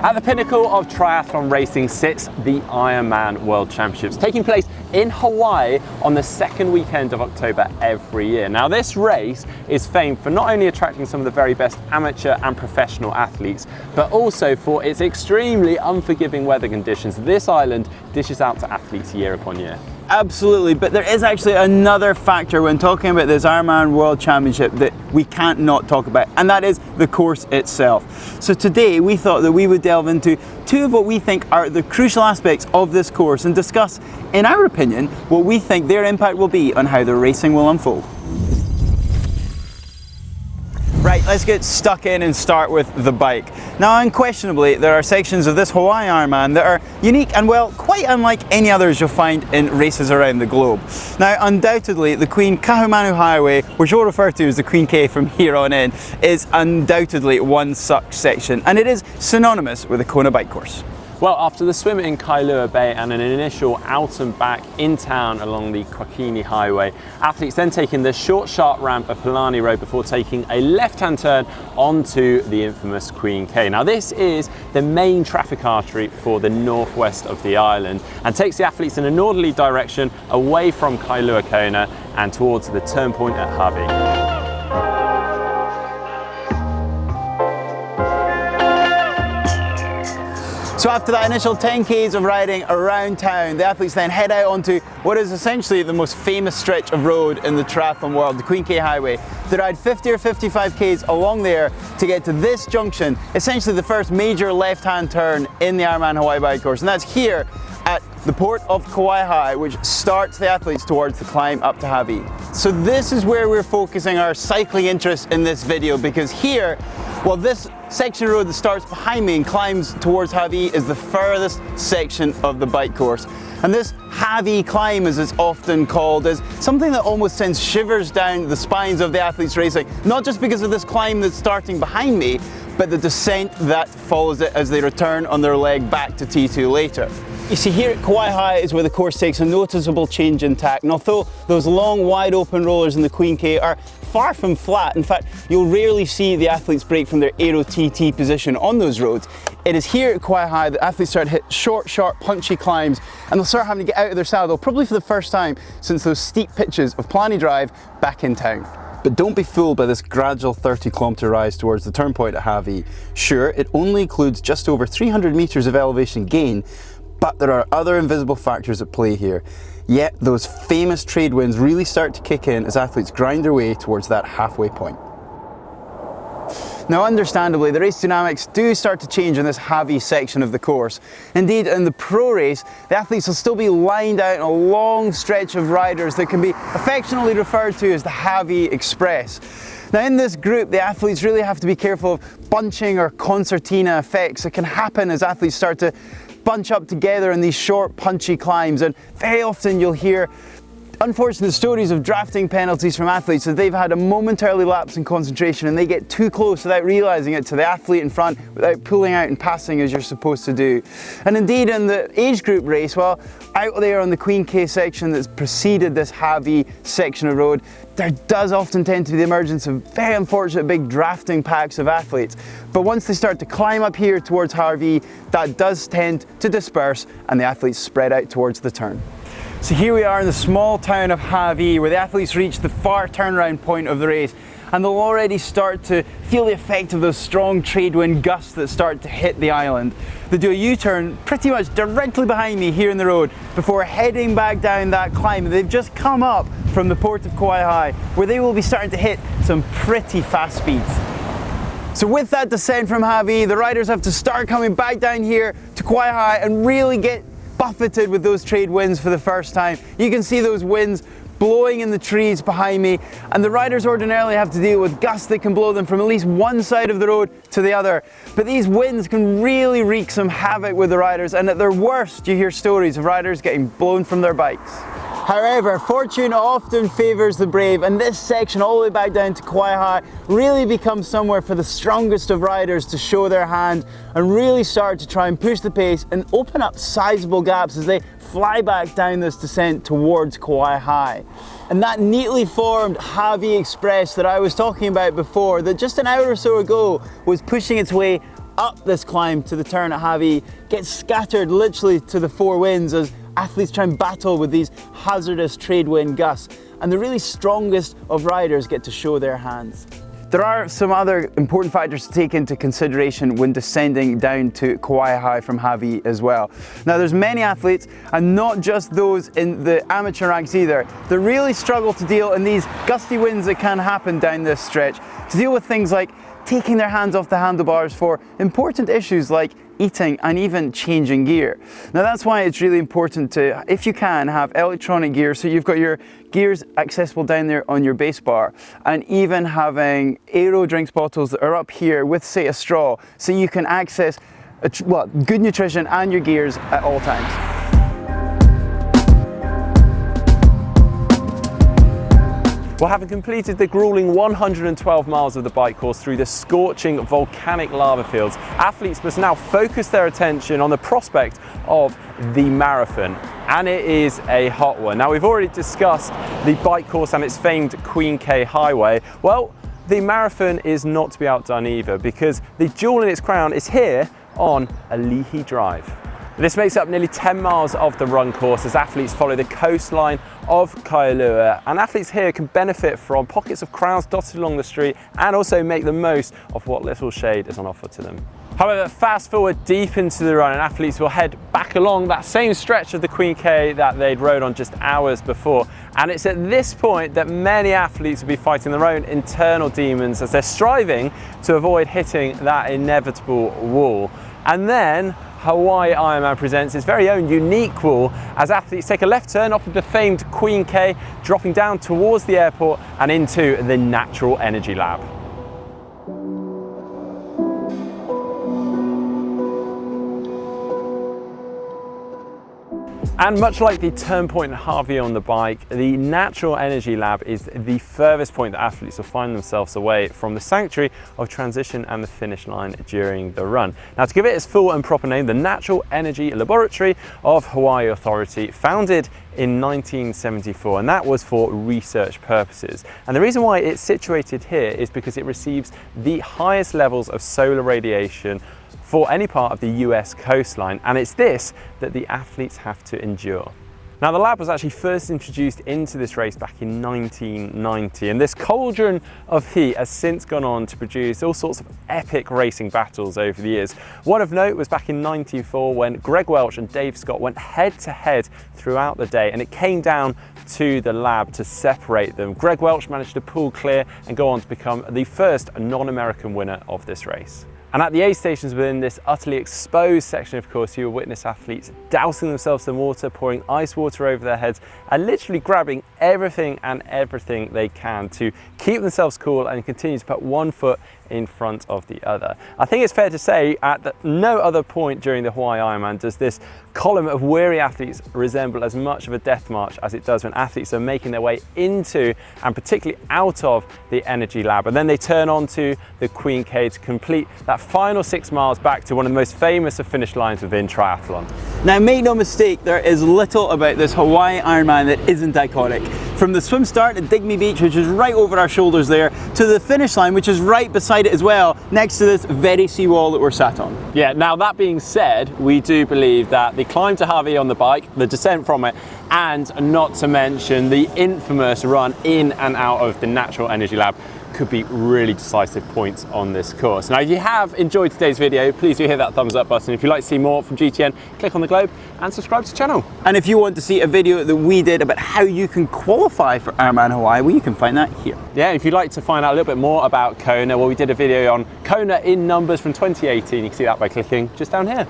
At the pinnacle of triathlon racing sits the Ironman World Championships, taking place in Hawaii on the second weekend of October every year. Now, this race is famed for not only attracting some of the very best amateur and professional athletes, but also for its extremely unforgiving weather conditions. This island dishes out to athletes year upon year. Absolutely, but there is actually another factor when talking about this Ironman World Championship that we can't not talk about, and that is the course itself. So today we thought that we would delve into two of what we think are the crucial aspects of this course and discuss, in our opinion, what we think their impact will be on how the racing will unfold. Right, let's get stuck in and start with the bike. Now, unquestionably, there are sections of this Hawaii Ironman that are unique and, well, quite unlike any others you'll find in races around the globe. Now, undoubtedly, the Queen Kahumanu Highway, which we'll refer to as the Queen K from here on in, is undoubtedly one such section, and it is synonymous with the Kona bike course. Well, after the swim in Kailua Bay and an initial out and back in town along the Kauai Highway, athletes then taking the short, sharp ramp of Palani Road before taking a left-hand turn onto the infamous Queen K. Now, this is the main traffic artery for the northwest of the island and takes the athletes in a northerly direction away from Kailua Kona and towards the turn point at Harvey. So after that initial 10 Ks of riding around town, the athletes then head out onto what is essentially the most famous stretch of road in the triathlon world, the Queen K Highway. They ride 50 or 55 Ks along there to get to this junction, essentially the first major left-hand turn in the Ironman Hawaii bike course, and that's here at the port of Kauai High, which starts the athletes towards the climb up to Harvey. So this is where we're focusing our cycling interest in this video, because here, well, this section of road that starts behind me and climbs towards Harvey is the furthest section of the bike course. And this Harvey Climb, as it's often called, is something that almost sends shivers down the spines of the athletes racing, not just because of this climb that's starting behind me, but the descent that follows it as they return on their leg back to T2 later. You see, here at Kauai High is where the course takes a noticeable change in tack, and although those long, wide open rollers in the Queen K are far from flat, in fact, you'll rarely see the athletes break from their aero TT position on those roads. It is here at Kauai High that athletes start to hit short, sharp, punchy climbs, and they'll start having to get out of their saddle, probably for the first time since those steep pitches of Palani Drive back in town. But don't be fooled by this gradual 30-kilometre rise towards the turn point at Harvey. Sure, it only includes just over 300 metres of elevation gain, but there are other invisible factors at play here. Yet those famous trade winds really start to kick in as athletes grind their way towards that halfway point. Now, understandably, the race dynamics do start to change in this Harvey section of the course. Indeed, in the pro race, the athletes will still be lined out in a long stretch of riders that can be affectionately referred to as the Harvey Express. Now, in this group, the athletes really have to be careful of bunching or concertina effects that can happen as athletes start to bunch up together in these short, punchy climbs, and very often you'll hear unfortunate stories of drafting penalties from athletes as they've had a momentary lapse in concentration and they get too close without realising it to the athlete in front without pulling out and passing as you're supposed to do. And indeed, in the age group race, well, out there on the Queen K section that's preceded this Harvey section of road, there does often tend to be the emergence of very unfortunate big drafting packs of athletes. But once they start to climb up here towards Harvey, that does tend to disperse and the athletes spread out towards the turn. So here we are in the small town of Harvey, where the athletes reach the far turnaround point of the race, and they'll already start to feel the effect of those strong trade wind gusts that start to hit the island. They do a U-turn pretty much directly behind me here in the road before heading back down that climb. They've just come up from the port of Kauai High, where they will be starting to hit some pretty fast speeds. So with that descent from Harvey, the riders have to start coming back down here to Kauai High and really get buffeted with those trade winds for the first time. You can see those winds blowing in the trees behind me, and the riders ordinarily have to deal with gusts that can blow them from at least one side of the road to the other. But these winds can really wreak some havoc with the riders, and at their worst you hear stories of riders getting blown from their bikes. However, fortune often favours the brave, and this section all the way back down to Kauai High really becomes somewhere for the strongest of riders to show their hand and really start to try and push the pace and open up sizable gaps as they fly back down this descent towards Kauai High. And that neatly formed Harvey Express that I was talking about before, that just an hour or so ago was pushing its way up this climb to the turn at Harvey, get scattered literally to the four winds as athletes try and battle with these hazardous trade wind gusts. And the really strongest of riders get to show their hands. There are some other important factors to take into consideration when descending down to Kauai High from Harvey as well. Now there's many athletes, and not just those in the amateur ranks either, that really struggle to deal in these gusty winds that can happen down this stretch, to deal with things like taking their hands off the handlebars for important issues like eating and even changing gear. Now that's why it's really important to, if you can, have electronic gear, so you've got your gears accessible down there on your base bar, and even having aero drinks bottles that are up here with, say, a straw, so you can access good nutrition and your gears at all times. Well, having completed the grueling 112 miles of the bike course through the scorching volcanic lava fields, athletes must now focus their attention on the prospect of the marathon. And it is a hot one. Now, we've already discussed the bike course and its famed Queen K Highway. Well, the marathon is not to be outdone either, because the jewel in its crown is here on Ali'i Drive. This makes up nearly 10 miles of the run course as athletes follow the coastline of Kailua, and athletes here can benefit from pockets of crowds dotted along the street and also make the most of what little shade is on offer to them. However, fast forward deep into the run and athletes will head back along that same stretch of the Queen K that they'd rode on just hours before. And it's at this point that many athletes will be fighting their own internal demons as they're striving to avoid hitting that inevitable wall. And then Hawaii Ironman presents its very own unique wall as athletes take a left turn off of the famed Queen K, dropping down towards the airport and into the Natural Energy Lab. And much like the turn point in Harvey on the bike, the Natural Energy Lab is the furthest point that athletes will find themselves away from the sanctuary of transition and the finish line during the run. Now, to give it its full and proper name, the Natural Energy Laboratory of Hawaii Authority, founded in 1974, and that was for research purposes. And the reason why it's situated here is because it receives the highest levels of solar radiation for any part of the US coastline, and it's this that the athletes have to endure. Now, the lab was actually first introduced into this race back in 1990, and this cauldron of heat has since gone on to produce all sorts of epic racing battles over the years. One of note was back in '94 when Greg Welch and Dave Scott went head to head throughout the day, and it came down to the lab to separate them. Greg Welch managed to pull clear and go on to become the first non-American winner of this race. And at the aid stations within this utterly exposed section, of course, you will witness athletes dousing themselves in water, pouring ice water over their heads, and literally grabbing everything and everything they can to keep themselves cool and continue to put one foot in front of the other. I think it's fair to say at no other point during the Hawaii Ironman does this column of weary athletes resemble as much of a death march as it does when athletes are making their way into and particularly out of the Energy Lab, and then they turn onto the Queen K to complete that final 6 miles back to one of the most famous of finish lines within triathlon. Now, make no mistake, there is little about this Hawaii Ironman that isn't iconic. From the swim start at Digby Beach, which is right over our shoulders there, to the finish line, which is right beside it as well, next to this very seawall that we're sat on. Yeah, now that being said, we do believe that the climb to Harvey on the bike, the descent from it, and not to mention the infamous run in and out of the Natural Energy Lab could be really decisive points on this course. Now, if you have enjoyed today's video, please do hit that thumbs up button. If you'd like to see more from GTN, click on the globe and subscribe to the channel. And if you want to see a video that we did about how you can qualify for Ironman Hawaii, well, you can find that here. Yeah, if you'd like to find out a little bit more about Kona, well, we did a video on Kona in numbers from 2018. You can see that by clicking just down here.